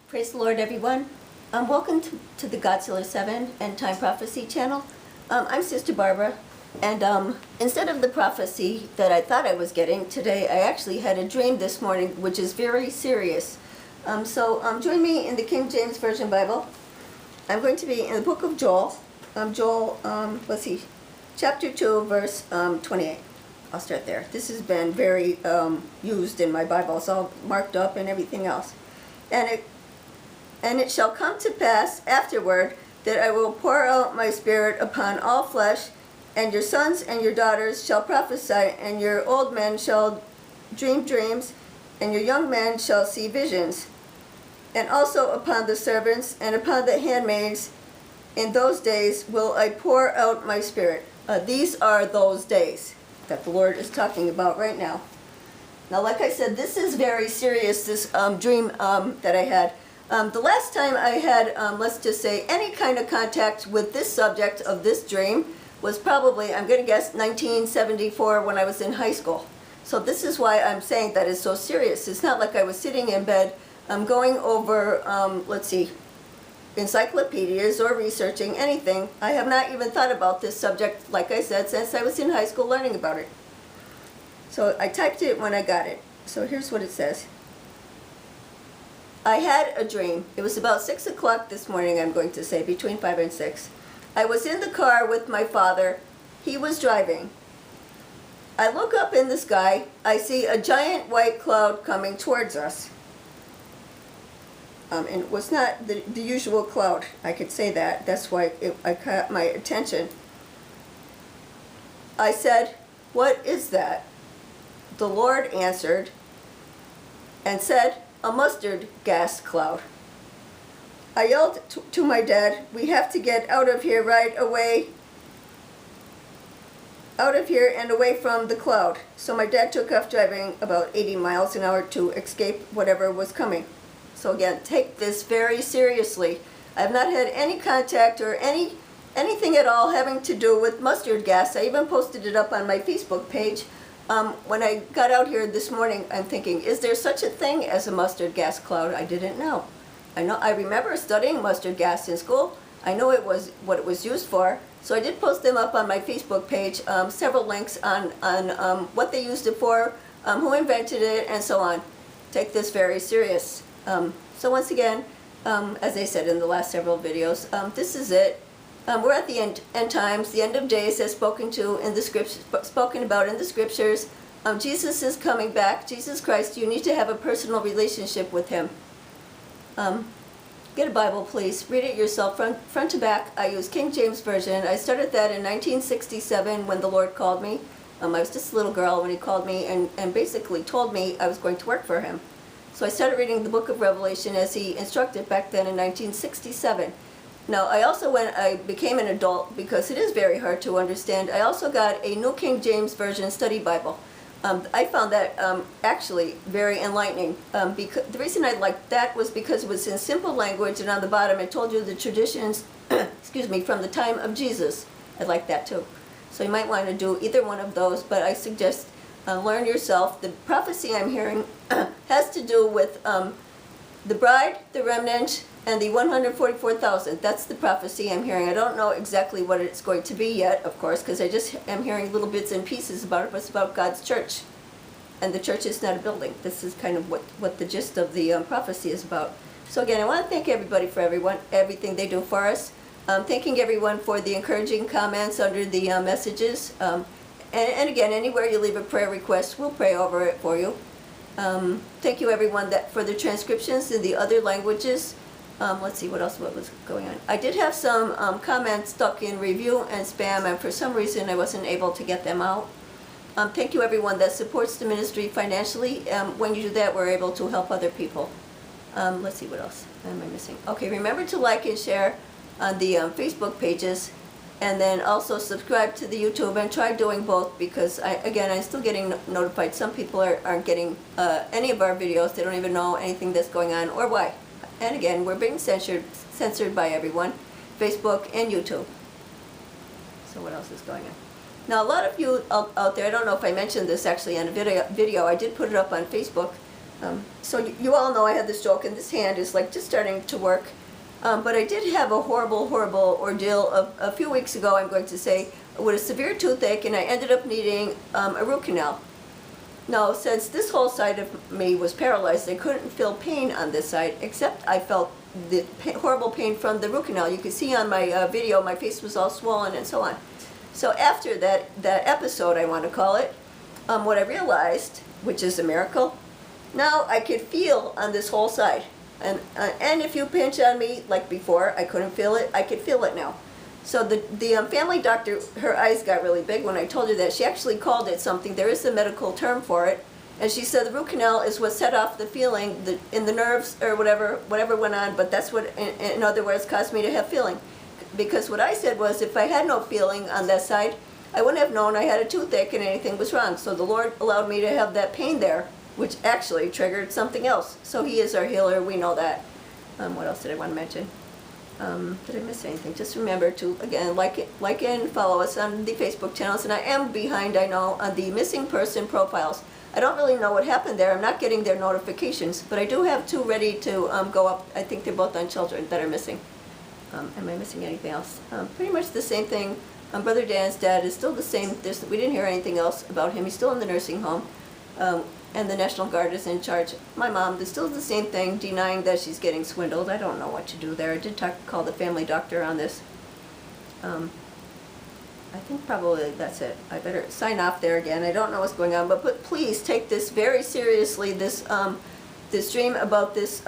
Praise the Lord, everyone. Welcome to the Godzilla 7 End Time Prophecy channel. I'm Sister Barbara, and instead of the prophecy that I thought I was getting today, I actually had a dream this morning, which is very serious. Join me in the King James Version Bible. I'm going to be in the book of Joel. Chapter 2, verse 28. I'll start there. This has been very used in my Bible. It's all marked up and everything else. And it shall come to pass afterward that I will pour out my spirit upon all flesh, and your sons and your daughters shall prophesy, and your old men shall dream dreams, and your young men shall see visions. And also upon the servants and upon the handmaids in those days will I pour out my spirit. These are those days that the Lord is talking about right now. Now, like I said, this is very serious, this dream that I had. The last time I had, let's just say, any kind of contact with this subject of this dream was probably, I'm going to guess, 1974 when I was in high school. So this is why I'm saying that it's so serious. It's not like I was sitting in bed going over, encyclopedias or researching anything. I have not even thought about this subject, like I said, since I was in high school learning about it. So I typed it when I got it. So here's what it says. I had a dream. It was about 6 o'clock this morning, I'm going to say, between 5 and 6. I was in the car with my father. He was driving. I look up in the sky. I see a giant white cloud coming towards us. And it was not the usual cloud. I could say that. That's why it caught my attention. I said, "What is that?" The Lord answered and said, "A mustard gas cloud." I yelled to my dad, "We have to get out of here right away. Out of here and away from the cloud." So my dad took off driving about 80 miles an hour to escape whatever was coming. So again, take this very seriously. I've not had any contact or anything at all having to do with mustard gas. I even posted it up on my Facebook page. When I got out here this morning, I'm thinking, is there such a thing as a mustard gas cloud? I didn't know. I remember studying mustard gas in school. I know it was what it was used for. So I did post them up on my Facebook page, several links on what they used it for, who invented it, and so on. Take this very serious. So once again, as I said in the last several videos, this is it. We're at the end times, the end of days, as spoken about in the scriptures. Jesus is coming back. Jesus Christ, you need to have a personal relationship with him. Get a Bible, please. Read it yourself, front to back. I use King James Version. I started that in 1967 when the Lord called me. I was just a little girl when he called me and basically told me I was going to work for him. So I started reading the book of Revelation as he instructed back then in 1967. Now, I also, when I became an adult, because it is very hard to understand, I also got a New King James Version study Bible. I found that actually very enlightening. The reason I liked that was because it was in simple language, and on the bottom it told you the traditions, from the time of Jesus. I like that too. So you might want to do either one of those, but I suggest learn yourself. The prophecy I'm hearing has to do with the bride, the remnant, and the 144,000. That's the prophecy I'm hearing. I don't know exactly what it's going to be yet, of course, because I just am hearing little bits and pieces about it, but it's about God's church. And the church is not a building. This is kind of what the gist of the prophecy is about. So again, I want to thank everybody for everything they do for us. Thanking everyone for the encouraging comments under the messages. And again, anywhere you leave a prayer request, we'll pray over it for you. Thank you everyone for the transcriptions in the other languages. Let's see what was going on. I did have some comments stuck in review and spam, and for some reason I wasn't able to get them out. Thank you everyone that supports the ministry financially. When you do that, we're able to help other people. Let's see what else am I missing. Okay, remember to like and share on the Facebook pages, and then also subscribe to the YouTube, and try doing both, because I'm still getting notified. Some people aren't getting any of our videos. They don't even know anything that's going on or why. And again, we're being censored by everyone, Facebook and YouTube. So what else is going on? Now, a lot of you out there, I don't know if I mentioned this actually on a video. I did put it up on Facebook. So you all know I had the stroke, and this hand is like just starting to work. But I did have a horrible ordeal a few weeks ago, I'm going to say, with a severe toothache, and I ended up needing a root canal. Now, since this whole side of me was paralyzed, I couldn't feel pain on this side, except I felt the horrible pain from the root canal. You can see on my video, my face was all swollen and so on. So after that episode, I want to call it, what I realized, which is a miracle, now I could feel on this whole side. And if you pinch on me, like before, I couldn't feel it, I could feel it now. So the family doctor, her eyes got really big when I told her that. She actually called it something. There is a medical term for it. And she said the root canal is what set off the feeling in the nerves or whatever went on, but that's what, in other words, caused me to have feeling. Because what I said was, if I had no feeling on that side, I wouldn't have known I had a toothache and anything was wrong. So the Lord allowed me to have that pain there, which actually triggered something else. So He is our healer, we know that. What else did I want to mention? Did I miss anything? Just remember to, again, like and follow us on the Facebook channels. And I am behind, I know, on the missing person profiles. I don't really know what happened there. I'm not getting their notifications, but I do have 2 ready to go up. I think they're both on children that are missing. Am I missing anything else? Pretty much the same thing. Brother Dan's dad is still the same. We didn't hear anything else about him. He's still in the nursing home. And the National Guard is in charge. My mom, there's still the same thing, denying that she's getting swindled. I don't know what to do there. I did call the family doctor on this. I think probably that's it. I better sign off there again. I don't know what's going on, but please take this very seriously, this dream about this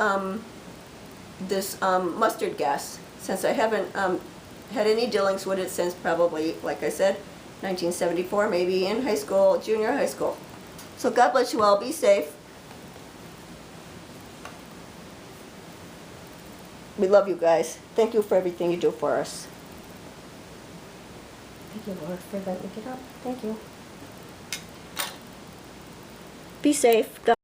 mustard gas, since I haven't had any dealings with it since probably, like I said, 1974, maybe in high school, junior high school. So God bless you all. Be safe. We love you guys. Thank you for everything you do for us. Thank you, Lord, for letting me get up. Thank you. Be safe. God